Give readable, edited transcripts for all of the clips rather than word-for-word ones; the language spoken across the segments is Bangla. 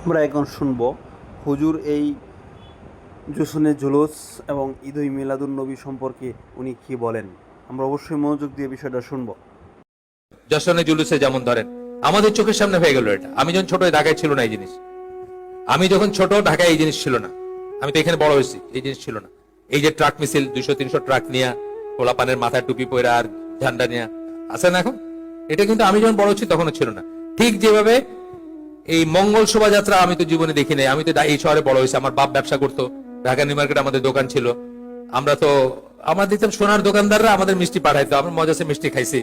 আমরা এখন শুনব হুজুর এই জুসুনে জুলুস এবং ঈদুল মিলাদুন্নবী সম্পর্কে উনি কি বলেন। আমরা অবশ্যই মনোযোগ দিয়ে বিষয়টা শুনব। যশনে জুলুসে যেমন ধরেন আমাদের চোখের সামনে হয়ে গেল এটা। আমি যখন ছোট ঢাকায় ছিল না এই জিনিস। আমি যখন ছোট ঢাকায় এই জিনিস ছিল না। আমি তো এখানে বড় হয়েছি, এই জিনিস ছিল না। এই যে ট্রাক মিছিল 200-300 ট্রাক নিয়ে পোলাপানের মাথায় টুপি পরে আর ঝান্ডা নিয়ে আছে না এখন, এটা কিন্তু আমি যখন বড় হচ্ছি তখনও ছিল না। ঠিক যেভাবে এই মঙ্গল শোভাযাত্রা আমি তো জীবনে দেখি নাই। আমি তো এই শহরে বড় হয়েছি, আমার বাপ ব্যবসা করতো, ঢাকা নিউ মার্কেটে আমাদের দোকান ছিল। আমরা তো আমরা দেখতাম সোনার দোকানদাররা আমাদের মিষ্টি পাঠাইতো, আমরা মজাসে মিষ্টি খাইছি।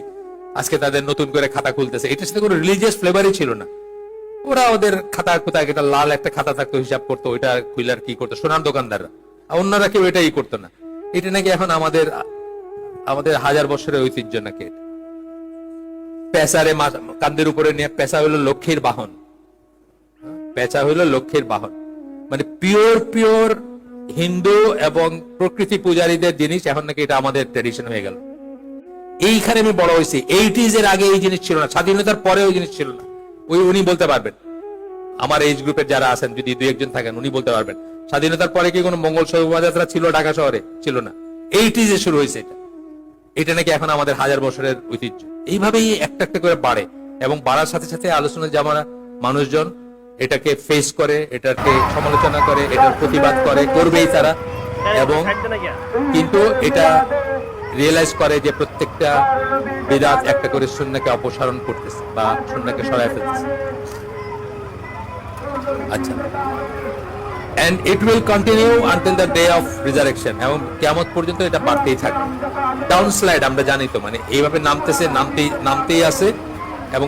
আজকে তাদের নতুন করে খাতা খুলতেছে, এটার সাথে কোনো রিলিজিয়াস ফ্লেভারই ছিল না। ওরা ওদের খাতা কোথায় একটা লাল একটা খাতা থাকতো, হিসাব করতো, ওইটা খুইলার কি করতো সোনার দোকানদাররা, আর অন্যরা কেউ এটাই করতো না। এটা নাকি এখন আমাদের আমাদের হাজার বছরের ঐতিহ্য নাকি এটা। পেঁচারে কান্দের উপরে নিয়ে, পেঁচা হইলো লক্ষ্মীর বাহন, পেঁচা হইলো লক্ষ্মীর বাহন, মানে পিওর পিওর হিন্দু এবং প্রকৃতি পূজারীদের জিনিস। এখন নাকি এটা আমাদের ট্রেডিশন হয়ে গেল। এইখানে আমি বড় হয়েছি, 80s এর আগে এই জিনিস ছিল না, স্বাধীনতার পরে ওই জিনিস ছিল না। উনি বলতে পারবেন, আমার এজ গ্রুপের যারা আছেন যদি দুই একজন থাকেন উনি বলতে পারবেন স্বাধীনতার পরে কি কোনো মঙ্গল শোভাযাত্রা ছিল ঢাকা শহরে? ছিল না। 80s এ শুরু হয়েছে এটা। এটা নাকি এখন আমাদের হাজার বছরের ঐতিহ্য। এইভাবেই একটা একটা করে বাড়ে, এবং বাড়ার সাথে সাথে আলোচনা জামানা মানুষজন এটাকে ফেস করে, এটাকে সমালোচনা করে, এটার প্রতিবাদ করে, করবেই তারা। এবং কিন্তু এটা রিয়েলাইজ করে যে প্রত্যেকটা বিদআত একটা করে সুন্নাহকে অপসারণ করতেছে বা সুন্নাহকে সরায় ফেলতেছে। আচ্ছা, and it will continue until the day of resurrection, এবং কিয়ামত পর্যন্ত এটা বাড়তেই থাকবে। ডাউন স্লাইড আমরা জানি তো, মানে এইভাবে নামতেছে, নামতেই আছে, এবং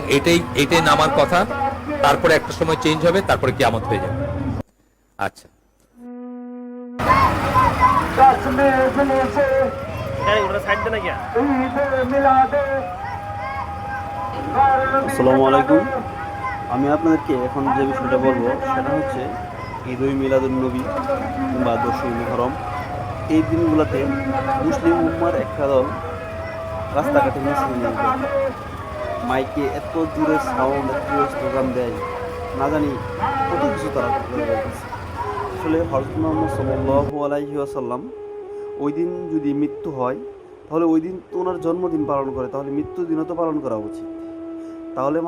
এটাই নামার কথা। তারপরে একটা সময় চেঞ্জ হবে, তারপরে কিয়ামত হয়ে যাবে। আচ্ছা, আসসালামু আলাইকুম। আমি আপনাদেরকে এখন যে বিষয়টা বলবো সেটা হচ্ছে ঈদুল মিলাদুন্নবী বা 10ই মুহররম। এই দিনগুলোতে মুসলিম উম্মার একটা দল রাস্তাঘাটে মিছিল নিয়ে যায়, মাইকে এত জোরে সাউন্ড, এত জোরে স্লোগান দেয়, না জানি কত কিছু তারা করে বলতেছে। আসলে হযরত মুহাম্মদ সাল্লাল্লাহু আলাইহি ওয়াসাল্লাম ওই দিন যদি মৃত্যু হয়, তাহলে ওই দিন তো ওনার জন্মদিন পালন করে, তাহলে মৃত্যুর দিনও তো পালন করা উচিত। তাহলে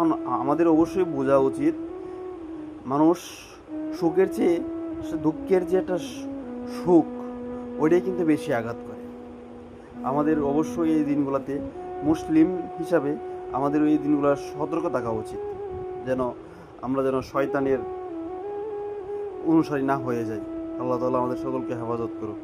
আমাদের অবশ্যই বোঝা উচিত, মানুষ সুখের চেয়ে দুঃখের যে একটা সুখ, ওইটাই কিন্তু বেশি আঘাত করে। আমাদের অবশ্যই এই দিনগুলোতে মুসলিম হিসাবে আমাদের এই দিনগুলো সতর্ক থাকা উচিত, আমরা যেন শয়তানের অনুসারী না হয়ে যাই। আল্লাহ তাআলা আমাদের সকলকে হেফাজত করুক।